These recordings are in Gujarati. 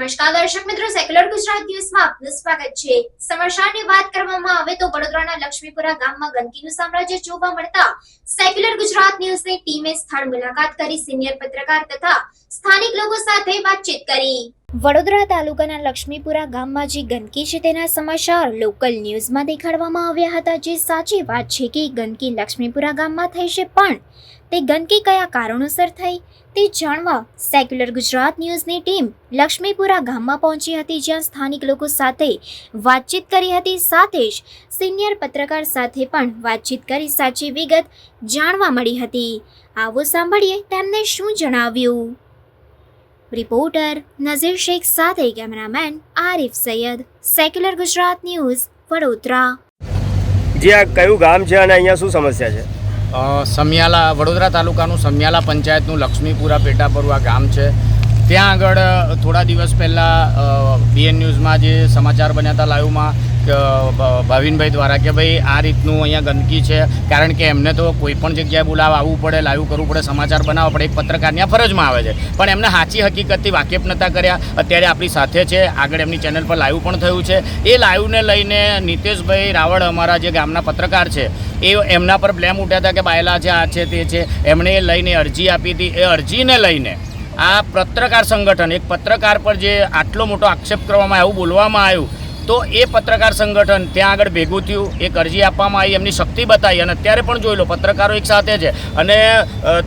નમસ્કાર દર્શક મિત્રો, સેક્યુલર ગુજરાત ન્યૂઝમાં આપનું સ્વાગત છે। સમાચારની વાત કરવામાં આવે તો વડોદરાના લક્ષ્મીપુરા ગામમાં ગંદકીનું સામ્રાજ્ય જોવા મળતા સેક્યુલર ગુજરાત ન્યૂઝની ટીમે સ્થળ મુલાકાત કરી સિનિયર પત્રકાર તથા સ્થાનિક લોકો સાથે વાતચીત કરી। વડોદરા તાલુકાના લક્ષ્મીપુરા ગામમાં જે ગંદકી છે તેના સમાચાર લોકલ ન્યૂઝમાં દેખાડવામાં આવ્યા હતા। જે સાચી વાત છે કે ગંદકી લક્ષ્મીપુરા ગામમાં થઈ છે, પણ તે ગંદકી કયા કારણોસર થઈ તે જાણવા સેક્યુલર ગુજરાત ન્યૂઝની ટીમ લક્ષ્મીપુરા ગામમાં પહોંચી હતી, જ્યાં સ્થાનિક લોકો સાથે વાતચીત કરી હતી। સાથે જ સિનિયર પત્રકાર સાથે પણ વાતચીત કરી સાચી વિગત જાણવા મળી હતી। આવો સાંભળીએ તેમને શું જણાવ્યું। રિપોર્ટર નઝીર શેખ સાથે cameraman Arif Sayed, Secular Gujarat News, Vadodara. જી, આ કયું ગામ છે અને અહીંયા શું સમસ્યા છે? સમિયાલા, વડોદરા તાલુકાનું સમિયાલા પંચાયતનું લક્ષ્મીપુરા પેટાપરું આ ગામ છે। ત્યાં આગળ થોડા દિવસ પહેલાં બીએન ન્યૂઝમાં જે સમાચાર બન્યા હતા લાઈવમાં ભાવિનભાઈ દ્વારા કે ભાઈ આ રીતનું અહીંયા ગંદકી છે, કારણ કે એમને તો કોઈ પણ જગ્યાએ બોલાવવા આવવું પડે, લાઈવ કરવું પડે, સમાચાર બનાવવા પડે, એક પત્રકારની આ ફરજમાં આવે છે, પણ એમને સાચી હકીકતથી વાકેફ નહોતા કર્યા। અત્યારે આપણી સાથે છે, આગળ એમની ચેનલ પર લાઈવ પણ થયું છે। એ લાઈવને લઈને નીતેશભાઈ રાવળ, અમારા જે ગામના પત્રકાર છે, એ એમના પર બ્લેમ ઉઠ્યા હતા કે બાયલા છે, આ છે, તે છે। એમણે એ લઈને અરજી આપી હતી। એ અરજીને લઈને આ પત્રકાર સંગઠન, એક પત્રકાર પર જે આટલો મોટો આક્ષેપ કરવામાં આવ્યો, બોલવામાં આવ્યું, તો એ પત્રકાર સંગઠન ત્યાં આગળ ભેગું થયું, એક અરજી આપવામાં આવી, એમની શક્તિ બતાવી, અને અત્યારે પણ જોઈ લો પત્રકારો એક સાથે છે। અને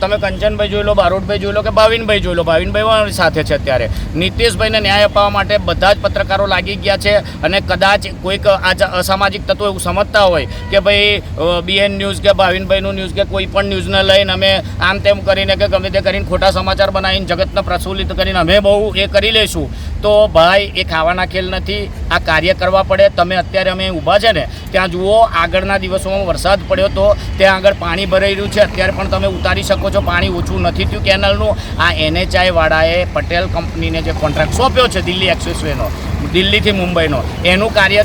તમે કંચનભાઈ જોઈ લો, બારોટભાઈ જોઈ લો કે ભાવિનભાઈ જોઈ લો, ભાવિનભાઈ સાથે છે અત્યારે। નીતેશભાઈને ન્યાય અપાવવા માટે બધા જ પત્રકારો લાગી ગયા છે। અને કદાચ કોઈક આ અસામાજિક તત્વો એવું સમજતા હોય કે ભાઈ બીએન ન્યૂઝ કે ભાવિનભાઈનું ન્યૂઝ કે કોઈ પણ ન્યૂઝને લઈને અમે આમ તેમ કરીને કે ગમે તે કરીને ખોટા સમાચાર બનાવીને જગતને પ્રફુલ્લિત કરીને અમે બહુ એ કરી લઈશું, તો ભાઈ એ ખાવાના ખેલ નથી। આ કાર્ય કરવા પડે। તમે અત્યારે અમે ઊભા છે ને ત્યાં જુઓ, આગળના દિવસોમાં વરસાદ પડ્યો તો ત્યાં આગળ પાણી ભરાઈ રહ્યું છે, અત્યારે પણ તમે ઉતારી શકો છો, પાણી ઓછું નથી થયું કેનલનું। આ NHI વાળાએ પટેલ કંપનીને જે કોન્ટ્રાક્ટ સોંપ્યો છે દિલ્હી એક્સપ્રેસવેનો, દિલ્હીથી મુંબઈનો, એનું કાર્ય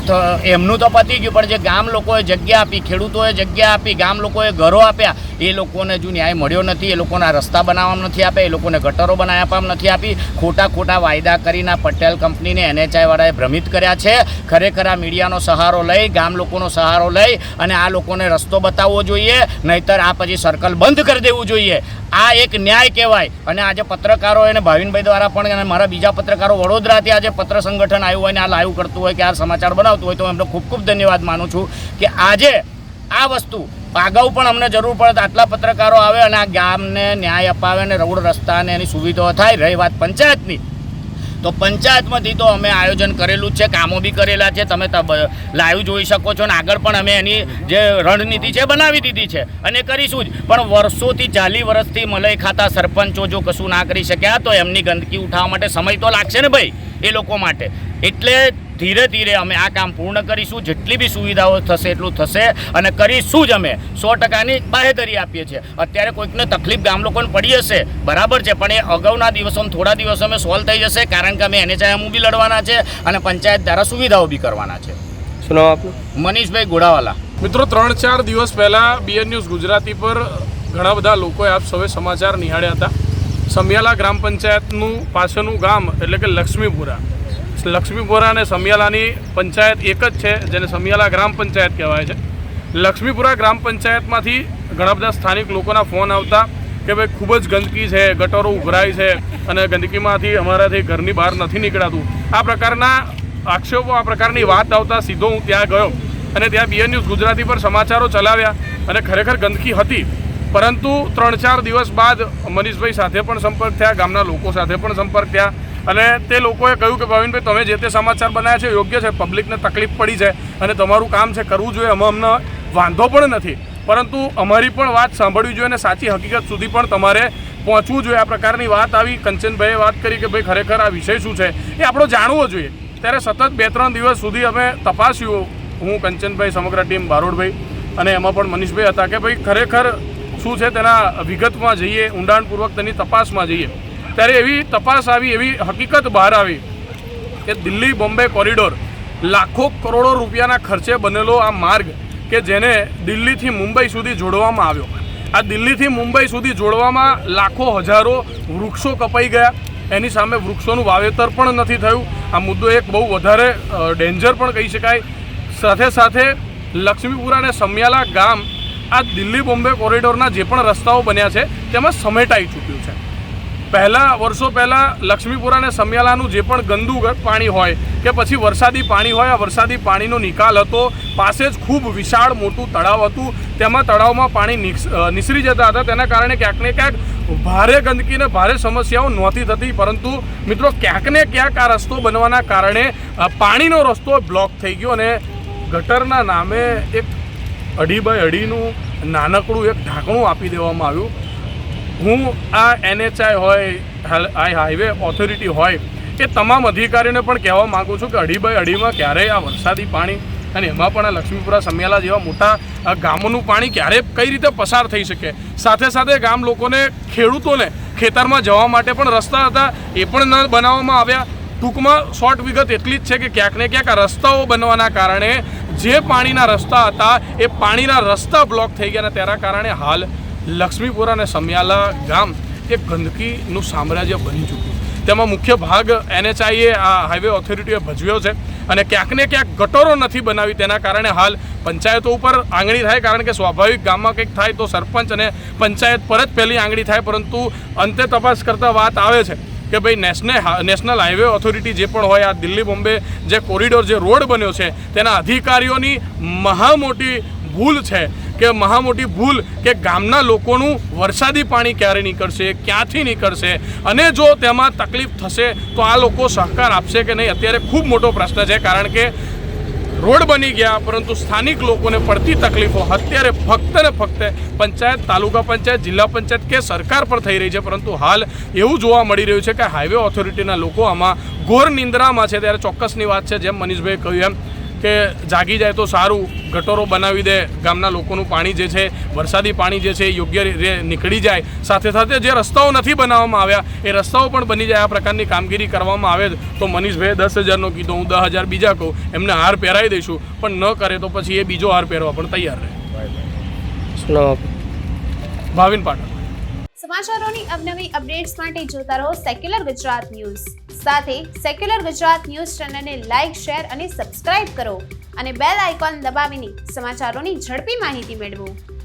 એમનું તો પતી ગયું, પણ જે ગામ લોકોએ જગ્યા આપી, ખેડૂતોએ જગ્યા આપી, ગામ લોકોએ ઘરો આપ્યા, એ લોકોને જો ન્યાય મળ્યો નથી। એ લોકોના રસ્તા બનાવવામાં નથી આપ્યા, એ લોકોને ગટરો બનાવી આપવામાં નથી આપી। ખોટા વાયદા કરીને પટેલ કંપનીને NHI વાળાએ ભ્રમિત કર્યા છે। ખરેખર આ મીડિયાનો સહારો લઈ, ગામ લોકોનો સહારો લઈ અને આ લોકોને રસ્તો બતાવવો જોઈએ, નહીંતર આ પછી સર્કલ બંધ કરી દેવું જોઈએ। આ એક ન્યાય કહેવાય। અને આજે પત્રકારો અને ભાવિનભાઈ દ્વારા પણ અને મારા બીજા પત્રકારો વડોદરાથી આજે પત્ર સંગઠન આવ્યું હોય ને આ લાઈવ કરતું હોય કે આ સમાચાર બનાવતું હોય, તો એમનો ખૂબ ધન્યવાદ માનું છું કે આજે આ વસ્તુ અગાઉ પણ અમને જરૂર પડે આટલા પત્રકારો આવે અને આ ગામને ન્યાય અપાવે અને રોડ રસ્તા અને એની સુવિધાઓ થાય। રહી વાત પંચાયતની, તો પંચાયતમાંથી તો અમે આયોજન કરેલું જ છે, કામો બી કરેલા છે, તમે લાઈવ જોઈ શકો છો, અને આગળ પણ અમે એની જે રણનીતિ છે બનાવી દીધી છે અને કરીશું જ। પણ વર્ષોથી 40 વર્ષથી મલઈ ખાતા સરપંચો જો કશું ના કરી શક્યા, તો એમની ગંદકી ઉઠાવવા માટે સમય તો લાગશે ને ભાઈ એ લોકો માટે। એટલે ધીરે ધીરે અમે આ કામ પૂર્ણ કરીશું, જેટલી બી સુવિધાઓ થશે એટલું થશે અને કરીશું જ। અમે 100%ની બાહેધરી આપીએ છીએ। અત્યારે કોઈકને તકલીફ ગામ લોકોને પડી હશે, બરાબર છે, પણ એ અગાઉના દિવસોમાં થોડા દિવસોમાં સોલ્વ થઈ જશે, કારણ કે અમે NHI બી લડવાના છે અને પંચાયત દ્વારા સુવિધાઓ બી કરવાના છે। શું નામ આપનું? મનીષભાઈ ગોડાવાલા। મિત્રો, 3-4 દિવસ પહેલાં બીએન ન્યૂઝ ગુજરાતી પર ઘણા બધા લોકોએ આપ સૌએ સમાચાર નિહાળ્યા હતા। સમિયાલા ગ્રામ પંચાયતનું પાછળનું ગામ એટલે કે લક્ષ્મીપુરા અને સમિયાલાની પંચાયત એક જ છે, જેને સમિયાલા ગ્રામ પંચાયત કહેવાય છે। લક્ષ્મીપુરા ગ્રામ પંચાયતમાંથી ઘણા બધા સ્થાનિક લોકોના ફોન આવતા કે ભાઈ ખૂબ જ ગંદકી છે, ગટરો ઉભરાય છે અને ગંદકીમાંથી અમારાથી ઘરની બહાર નથી નીકળાતું। આ પ્રકારના આક્ષેપો, આ પ્રકારની વાત આવતા સીધો હું ત્યાં ગયો અને ત્યાં બીએન ન્યૂઝ ગુજરાતી પર સમાચારો ચલાવ્યા અને ખરેખર ગંદકી હતી। પરંતુ 3-4 દિવસ બાદ મનીષભાઈ સાથે પણ સંપર્ક થયા, ગામના લોકો સાથે પણ સંપર્ક થયા, અને તે લોકોએ કહ્યું કે ભાવિનભાઈ, તમે જે તે સમાચાર બનાવ્યા છે યોગ્ય છે, પબ્લિકને તકલીફ પડી છે અને તમારું કામ છે, કરવું જોઈએ, અમને વાંધો પણ નથી, પરંતુ અમારી પણ વાત સાંભળવી જોઈએ અને સાચી હકીકત સુધી પણ તમારે પહોંચવું જોઈએ। આ પ્રકારની વાત આવી। કંચનભાઈએ વાત કરી કે ભાઈ ખરેખર આ વિષય શું છે એ આપણો જાણવો જોઈએ। ત્યારે સતત 2-3 દિવસ સુધી અમે તપાસ્યું, હું, કંચનભાઈ, સમગ્ર ટીમ, બારોટભાઈ અને એમાં પણ મનીષભાઈ હતા, કે ભાઈ ખરેખર શું છે તેના વિગતમાં જઈએ, ઊંડાણપૂર્વક તેની તપાસમાં જઈએ। ત્યારે એવી તપાસ આવી, એવી હકીકત બહાર આવી કે દિલ્હી બોમ્બે કોરિડોર, લાખો કરોડો રૂપિયાના ખર્ચે બનેલો આ માર્ગ કે જેને દિલ્હીથી મુંબઈ સુધી જોડવામાં આવ્યો, આ દિલ્હીથી મુંબઈ સુધી જોડવામાં લાખો હજારો વૃક્ષો કપાઈ ગયા, એની સામે વૃક્ષોનું વાવેતર પણ નથી થયું. આ મુદ્દો એક બહુ વધારે ડેન્જર પણ કહી શકાય. સાથે સાથે લક્ષ્મીપુરા અને સમિયાલા ગામ આ દિલ્હી બોમ્બે કોરિડોરના જે પણ રસ્તાઓ બન્યા છે તેમાં સમેટાઈ ચૂક્યું છે. વર્ષો પહેલાં લક્ષ્મીપુરા અને સમિયાલાનું જે પણ ગંદુ પાણી હોય કે પછી વરસાદી પાણી હોય, આ વરસાદી પાણીનો નિકાલ હતો. પાસે જ ખૂબ વિશાળ મોટું તળાવ હતું. તેમાં તળાવમાં પાણી નિસરી જતા હતા. તેના કારણે ક્યાંક ને ક્યાંક ભારે ગંદકી અને ભારે સમસ્યાઓ નહોતી થતી. પરંતુ મિત્રો, ક્યાંક ને ક્યાંક આ રસ્તો બનવાના કારણે પાણીનો રસ્તો બ્લોક થઈ ગયો અને ગટરના નામે એક 2.5 બાય 2.5નું નાનકડું એક ઢાંકણું આપી દેવામાં આવ્યું. હું આ NHI હોય, હાઈવે ઓથોરિટી હોય, એ તમામ અધિકારીઓને પણ કહેવા માગું છું કે 2.5 બાય 2.5માં ક્યારેય આ વરસાદી પાણી અને એમાં પણ આ લક્ષ્મીપુરા સમિયાલા જેવા મોટા ગામોનું પાણી ક્યારે કઈ રીતે પસાર થઈ શકે. સાથે સાથે ગામ લોકોને, ખેડૂતોને ખેતરમાં જવા માટે પણ રસ્તા હતા, એ પણ ન બનાવવામાં આવ્યા. ટૂંકમાં શોર્ટ વિગત એટલી જ છે કે ક્યાંક ને ક્યાંક આ રસ્તાઓ બનવાના કારણે જે પાણીના રસ્તા હતા એ પાણીના રસ્તા બ્લોક થઈ ગયા અને તેના કારણે હાલ લક્ષ્મીપુરા અને સમિયાલા ગામ એ ગંદકીનું સામ્રાજ્ય બની ચૂક્યું. તેમાં મુખ્ય ભાગ NHIએ આ હાઈવે ઓથોરિટીએ ભજવ્યો છે અને ક્યાંક ને ક્યાંક ગટરો નથી બનાવી. તેના કારણે હાલ પંચાયતો ઉપર આંગળી થાય, કારણ કે સ્વાભાવિક ગામમાં કંઈક થાય તો સરપંચ અને પંચાયત પર જ પહેલી આંગળી થાય. પરંતુ અંતે તપાસ કરતાં વાત આવે છે કે ભાઈ નેશનલ હાઈવે ઓથોરિટી જે પણ હોય, આ દિલ્હી બોમ્બે જે કોરિડોર, જે રોડ બન્યો છે, તેના અધિકારીઓની મહામોટી ભૂલ છે કે ગામના લોકોનું વરસાદી પાણી ક્યારે નીકળશે, ક્યાંથી નીકળશે અને જો તેમાં તકલીફ થશે તો આ લોકો સહકાર આપશે કે નહીં, અત્યારે ખૂબ મોટો પ્રશ્ન છે. કારણ કે રોડ બની ગયા પરંતુ સ્થાનિક લોકોને પડતી તકલીફો અત્યારે ફક્ત ને ફક્ત પંચાયત, તાલુકા પંચાયત, જિલ્લા પંચાયત કે સરકાર પર થઈ રહી છે. પરંતુ હાલ એવું જોવા મળી રહ્યું છે કે હાઈવે ઓથોરિટીના લોકો આમાં ઘોર નિંદ્રામાં છે. ત્યારે ચોક્કસની વાત છે, જેમ મનીષભાઈએ કહ્યું એમ, કે જાગી જાય તો સારું, ગટરો બનાવી દે, ગામના લોકોનું પાણી જે છે, વરસાદી પાણી જે છે યોગ્ય રીતે નીકળી જાય. સાથે સાથે જે રસ્તાઓ નથી બનાવવામાં આવ્યા એ રસ્તાઓ પણ બની જાય. આ પ્રકારની કામગીરી કરવામાં આવે તો મનીષભાઈએ 10,000નો કીધો, હું 10,000 બીજા કહું, એમને હાર પહેરાવી દઈશું. પણ ન કરે તો પછી એ બીજો હાર પહેરવા પણ તૈયાર રહે. ભાવિન પાઠક. સમાચારોની અવનવી અપડેટ્સ માટે જોતા રહો સેક્યુલર ગુજરાત ન્યૂઝ. સાથે સેક્યુલર ગુજરાત ન્યૂઝ ચેનલને લાઇક, શેર અને સબસ્ક્રાઇબ કરો અને બેલ આઇકોન દબાવીને સમાચારોની ઝડપી માહિતી મેળવો.